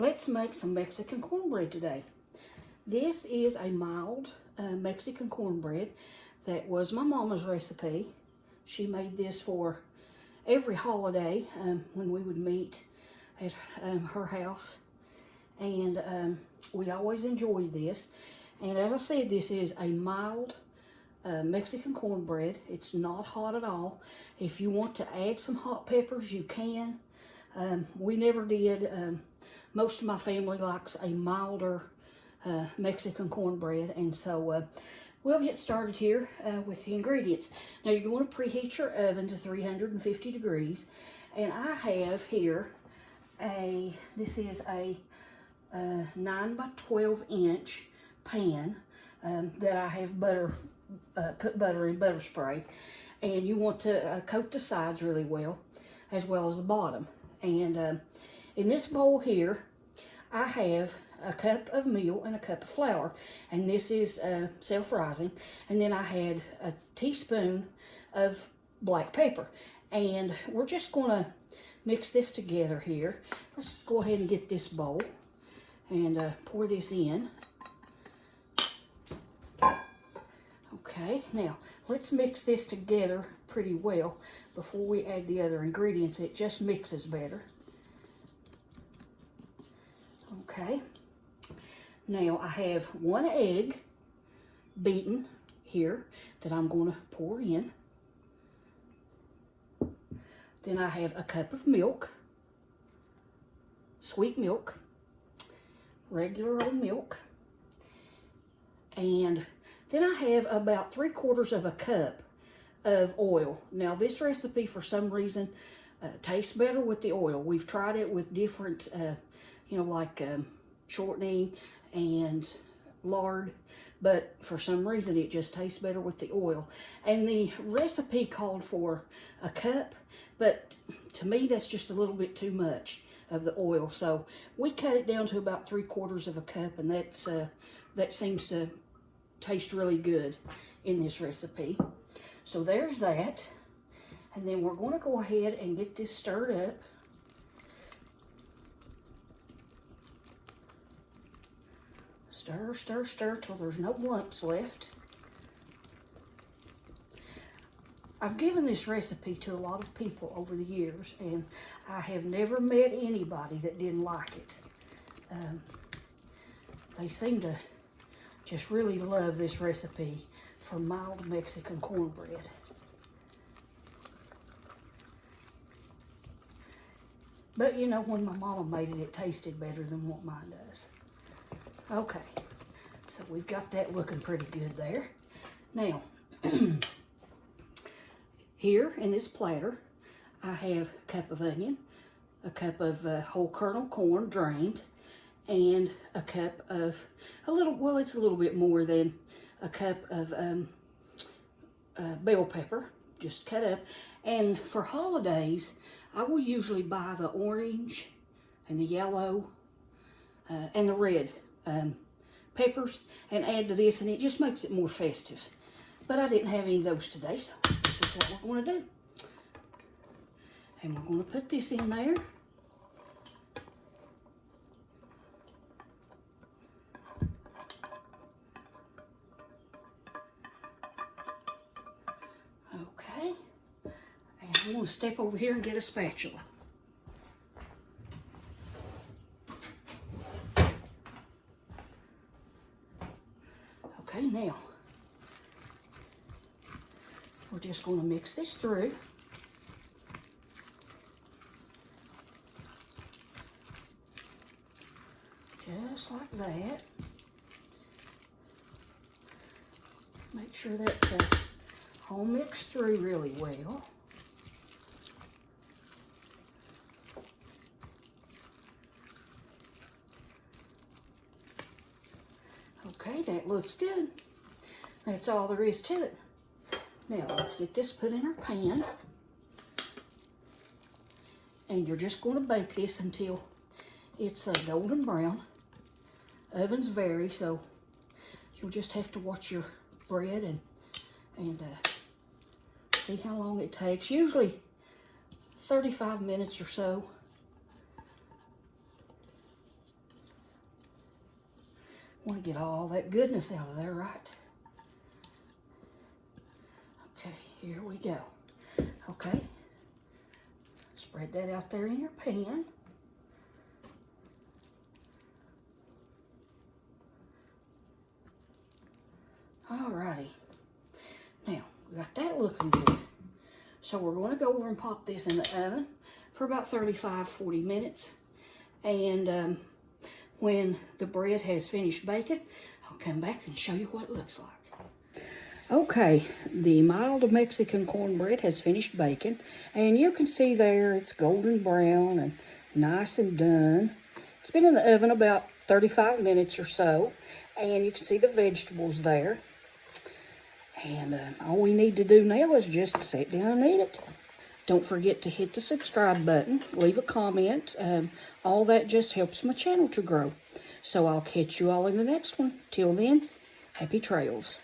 Let's make some Mexican cornbread today. This is a mild Mexican cornbread that was my mama's recipe. She made this for every holiday when we would meet at her house, and we always enjoyed this. And as I said, this is a mild Mexican cornbread. It's not hot at all. If you want to add some hot peppers, you can. We never did. Most of my family likes a milder Mexican cornbread, and so we'll get started here with the ingredients. Now you're going to preheat your oven to 350 degrees, and I have here this is a 9 by 12 inch pan that I have put butter in butter spray, and you want to coat the sides really well as the bottom. And in this bowl here, I have a cup of meal and a cup of flour, and this is self-rising. And then I had a teaspoon of black pepper, and we're just going to mix this together here. Let's go ahead and get this bowl and pour this in. Okay, now let's mix this together pretty well before we add the other ingredients. It just mixes better. Okay, now I have 1 egg beaten here that I'm going to pour in. Then I have a cup of milk, sweet milk, regular old milk, and then I have about 3/4 of a cup of oil. Now this recipe, for some reason, tastes better with the oil. We've tried it with different, like shortening and lard, but for some reason it just tastes better with the oil. And the recipe called for a cup, but to me that's just a little bit too much of the oil. So we cut it down to about 3/4 of a cup, and that seems to taste really good in this recipe. So there's that. And then we're going to go ahead and get this stirred up. Stir, stir, stir till there's no lumps left. I've given this recipe to a lot of people over the years, and I have never met anybody that didn't like it. They seem to just really love this recipe for mild Mexican cornbread. But you know, when my mama made it, it tasted better than what mine does. Okay, so we've got that looking pretty good there. Now, here in this platter, I have a cup of onion, a cup of whole kernel corn drained, and a cup of it's a little bit more than a cup of bell pepper, just cut up. And for holidays, I will usually buy the orange and the yellow and the red peppers and add to this, and it just makes it more festive. But I didn't have any of those today, so this is what we're going to do. And we're going to put this in there. Okay, and I'm going to step over here and get a spatula. Okay, now we're just going to mix this through. Just like that. Make sure that's all mixed through really well. Okay, that looks good. That's all there is to it. Now let's get this put in our pan. And you're just going to bake this until it's golden brown. Ovens vary, so you'll just have to watch your bread and see how long it takes. Usually 35 minutes or so. Want to get all that goodness out of there, right? Okay, here we go. Okay, spread that out there in your pan. Alrighty, now we got that looking good. So we're going to go over and pop this in the oven for about 35-40 minutes. And when the bread has finished baking, I'll come back and show you what it looks like. Okay, the mild Mexican cornbread has finished baking, and you can see there it's golden brown and nice and done. It's been in the oven about 35 minutes or so, and you can see the vegetables there. And all we need to do now is just sit down and eat it. Don't forget to hit the subscribe button, leave a comment. All that just helps my channel to grow. So I'll catch you all in the next one. Till then, happy trails.